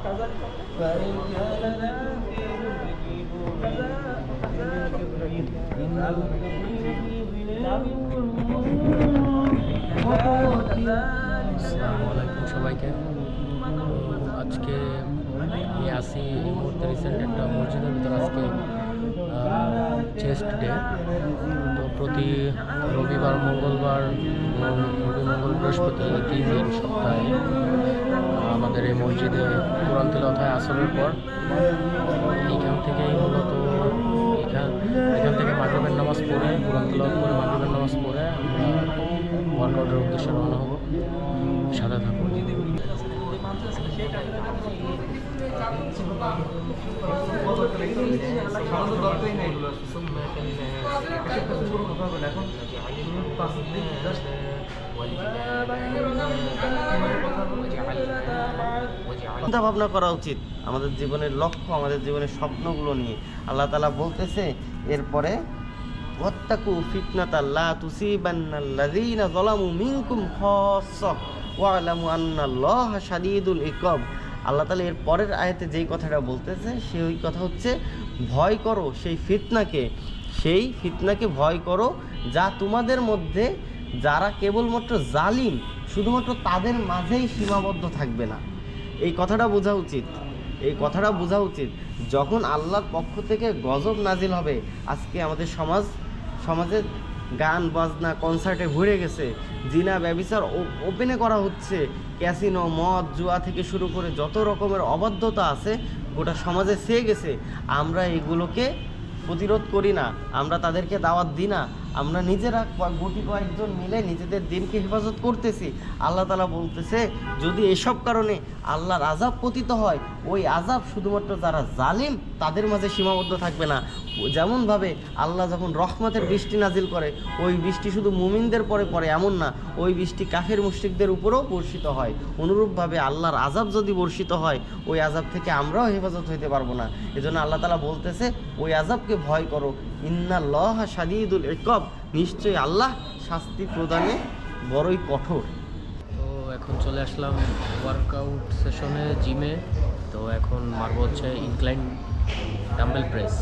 فإن كان ذا আসসালামু আলাইকুম সবাইকে। আজকে আমি আসি এই মুহূর্তে রিসেন্ট একটা মসজিদের ভিতর। আজকে চেস্ট ডে, তো প্রতি রবিবার, মঙ্গলবার, বৃহস্পতি 3 দিন সপ্তাহে আমাদের এই মসজিদে কোরআন তিলাওয়াত হয় আসরের পর। এইখান থেকেই মূলত এখান থেকে মাগরিবের নামাজ পড়ে, কোরআন তিলাওয়াত করে মাগরিবের নামাজ পড়ে আমরা ওয়ার্কআউটের উদ্দেশ্যে রওনা হব। সাথে থাকুন। চিন্তা ভাবনা করা উচিত আমাদের জীবনের লক্ষ্য, আমাদের জীবনের স্বপ্নগুলো নিয়ে। আল্লাহ তাআলা বলতেছে এরপরে, ওয়াত্তাকু ফিতনাতাল লা তুসিবান্নাল্লাযীনা যালামু মিনকুম খাসসাহ ওয়া'লামু আন্নাল্লাহা শাদীদুল ইকাব। আল্লাহ তাআলা এর পরের আয়াতে যেই কথাটা বলতেছে সেই কথা হচ্ছে, ভয় করো সেই ফিতনাকে ভয় করো যা তোমাদের মধ্যে যারা কেবলমাত্র জালিম শুধুমাত্র তাদের মাঝেই সীমাবদ্ধ থাকবে না। এই কথাটা বোঝা উচিত। যখন আল্লাহর পক্ষ থেকে গজব নাজিল হবে, আজকে আমাদের সমাজে গান বাজনা কনসার্টে ভরে গেছে, জিনা ব্যভিচার ওপেনে করা হচ্ছে, ক্যাসিনো, মদ, জুয়া থেকে শুরু করে যত রকমের অবাধ্যতা আছে গোটা সমাজে ছেয়ে গেছে। আমরা এগুলোকে প্রতিরোধ করি না, আমরা তাদেরকে দাওয়াত দিই না, আমরা নিজেরা কয়েকজন মিলে নিজেদের দিনকে হেফাজত করতেছি। আল্লাহ তাআলা বলতেছে, যদি এসব কারণে আল্লাহর আযাব পতিত হয়, ওই আযাব শুধুমাত্র যারা জালিম তাদের মাঝে সীমাবদ্ধ থাকবে না। যেমনভাবে আল্লাহ যখন রহমতের বৃষ্টি নাজিল করে, ওই বৃষ্টি শুধু মুমিনদের পরে এমন না, ওই বৃষ্টি কাফের মুশরিকদের উপরেও বর্ষিত হয়। অনুরূপভাবে আল্লাহর আযাব যদি বর্ষিত হয়, ওই আযাব থেকে আমরাও হেফাজত হইতে পারবো না। এজন্য আল্লাহ তাআলা বলতেছে, ওই আযাবকে ভয় করো, ইন্নাল্লাহা শাদীদুল ইকাব, নিশ্চয়ই আল্লাহ শাস্তি প্রদানে বড়ই কঠোর। তো এখন চলে আসলাম ওয়ার্কআউট সেশনে, জিমে। তো এখন মারব হচ্ছে ইনক্লাইন ডাম্বেল প্রেস।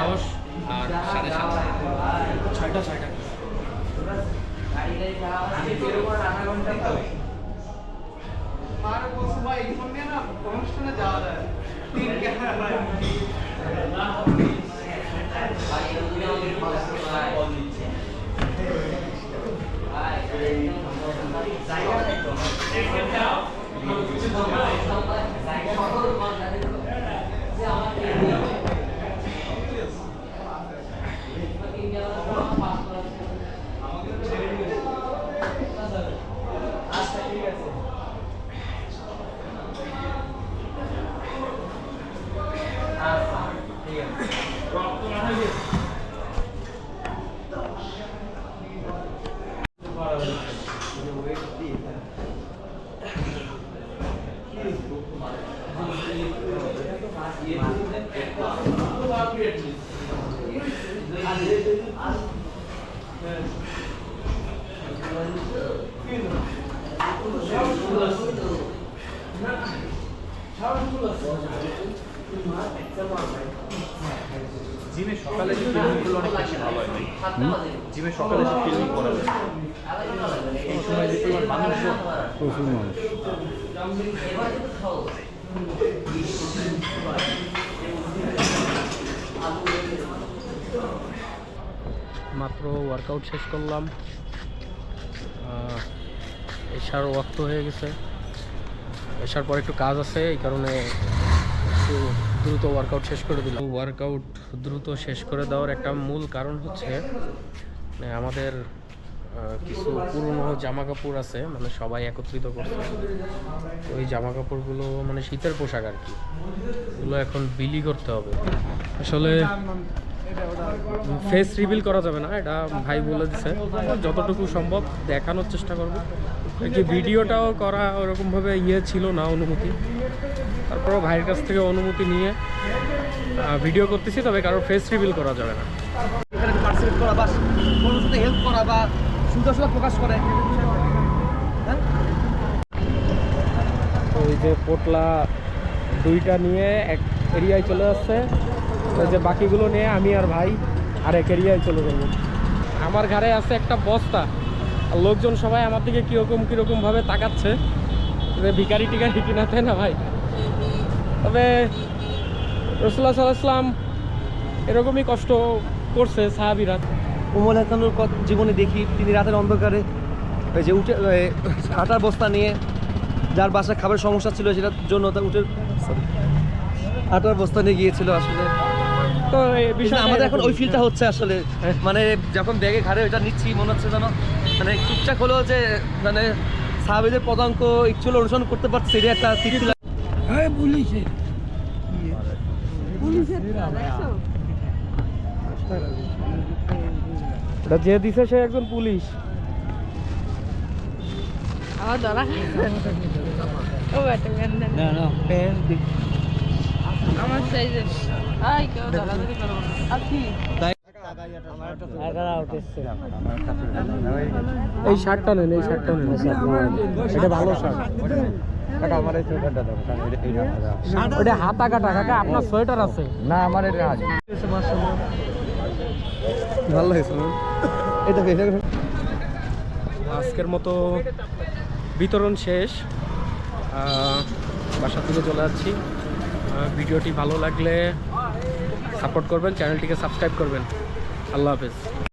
10 আর 7:30 6টা জিমে সকালে যে ফিল্মিংগুলো অনেক বেশি ভালো হয় ভাই। জিমে সকালে যে ফিল্মিং করা যায় এই সময় যে পরিমাণ মানুষ প্রচুর মানুষ। মাত্র ওয়ার্কআউট শেষ করলাম, এশার ওয়াক্ত হয়ে গেছে। এশার পর একটু কাজ আছে, এই কারণে একটু দ্রুত ওয়ার্কআউট শেষ করে দিলাম। ওয়ার্কআউট দ্রুত শেষ করে দেওয়ার একটা মূল কারণ হচ্ছে আমাদের কিছু পুরনো জামা কাপড় আছে, মানে সবাই একত্রিত করছে। তো ওই জামা কাপড়গুলো মানে শীতের পোশাক আর কি, এগুলো এখন বিলি করতে হবে। আসলে ফেস রিভিল করা যাবে না, এটা ভাই বলে দিছে, যতটুকু সম্ভব দেখানোর চেষ্টা করবো আর কি। ভিডিওটাও করা ওরকমভাবে ছিল না, অনুমতি। তারপরও ভাইয়ের কাছ থেকে অনুমতি নিয়ে ভিডিও করতেছি, তবে কারোর ফেস রিভিল করা যাবে না। এখানে পার্টিসিপেট করা বা কোনো সাথে হেল্প করা বা সুদর্শন প্রকাশ করে। ওই যে পোটলা 2টা নিয়ে এক এরিয়ায় চলে যাচ্ছে, ওই যে বাকিগুলো নিয়ে আমি আর ভাই আরেক এরিয়ায় চলে যাবো। আমার ঘাড়ে আছে একটা বস্তা, আর লোকজন সবাই আমার দিকে কীরকমভাবে তাকাচ্ছে যে ভিখারি টিকারি কিনা, তাই না ভাই? তবে রাসূলুল্লাহ সাল্লাল্লাহু আলাইহি ওয়াসাল্লাম এরকমই কষ্ট করছে সাহাবীরা। উমর হাসানুর জীবনে দেখি তিনি রাতের অন্ধকারে ওই যে উঠে আটার বস্তা নিয়ে, যার বাসায় খাবার সমস্যা ছিল সেটার জন্য তা উঠে আটার বস্তা নিয়ে গিয়েছিল আসলে। তো এই বিষয়ে আমাদের এখন ওই ফিলটা হচ্ছে আসলে, মানে যখন ব্যাগে ঘাড়ে ওইটা নিচ্ছি মনে হচ্ছে যেন মানে টুকটাক হলেও যে মানে সাহাবীদের পদাঙ্ক একটু অনুসরণ করতে পারছে, সেটা একটা তৃপ্তি লাগে। এটা যে দিছে সে একজন পুলিশ। এই শার্টটা নেন, এই শার্টটা নেন, এটা ভালো শার্ট। ওটা হাতা কাটা কাকা, আপনার সোয়েটার আছে না আমার এটা আছে। ভালো লাগছে এটা। আজকের মতো বিতরণ শেষ, বাসা থেকে চলে যাচ্ছি। ভিডিওটি ভালো লাগলে সাপোর্ট করবেন, চ্যানেলটিকে সাবস্ক্রাইব করবেন। আল্লাহ হাফেজ।